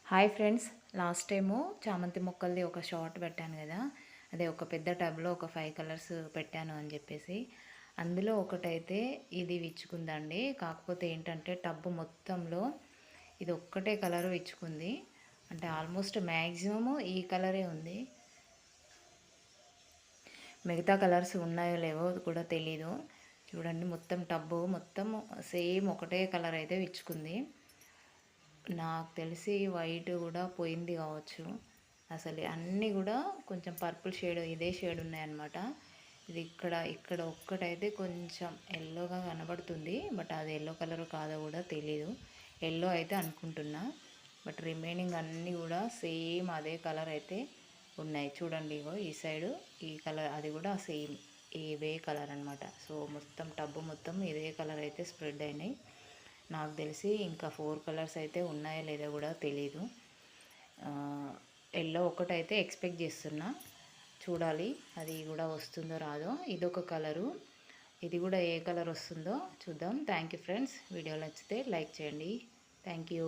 Hi friends, last time చామంతి మొక్కలది ఒక short పెట్టాను కదా. అదే ఒక పెద్ద టబ్లో ఒక 5 కలర్స్ పెట్టాను అని చెప్పేసి, అందులో ఒకటైతే ఇది విచ్చుకుందండి. కాకపోతే ఏంటంటే టబ్ మొత్తంలో ఇది ఒక్కటే కలర్ విచ్చుకుంది. అంటే ఆల్మోస్ట్ మ్యాక్సిమము ఈ కలరే ఉంది. మిగతా కలర్స్ ఉన్నాయో లేవో కూడా తెలీదు. చూడండి, మొత్తం టబ్బు మొత్తం సేమ్ ఒకటే కలర్ అయితే విచ్చుకుంది. నాకు తెలిసి వైట్ కూడా పోయింది కావచ్చు. అసలు అన్నీ కూడా కొంచెం పర్పుల్ షేడ్, ఇదే షేడ్ ఉన్నాయన్నమాట. ఇది ఇక్కడ ఒక్కటైతే కొంచెం ఎల్లోగా కనబడుతుంది. బట్ అది ఎల్లో కలర్ కాదో కూడా తెలీదు. ఎల్లో అయితే అనుకుంటున్నా. బట్ రిమైనింగ్ అన్నీ కూడా సేమ్ అదే కలర్ అయితే ఉన్నాయి. చూడండి, ఇగో ఈ సైడు ఈ కలర్, అది కూడా సేమ్ ఇవే కలర్ అనమాట. సో మొత్తం టబ్బు మొత్తం ఇదే కలర్ అయితే స్ప్రెడ్ అయినాయి. నాకు తెలిసి ఇంకా 4 కలర్స్ అయితే ఉన్నాయో లేదో కూడా తెలీదు. ఎల్లో ఒకటైతే ఎక్స్పెక్ట్ చేస్తున్నా. చూడాలి అది కూడా వస్తుందో రాదో. ఇదొక కలరు, ఇది కూడా ఏ కలర్ వస్తుందో చూద్దాం. Thank you friends. వీడియో నచ్చితే లైక్ చేయండి. Thank you.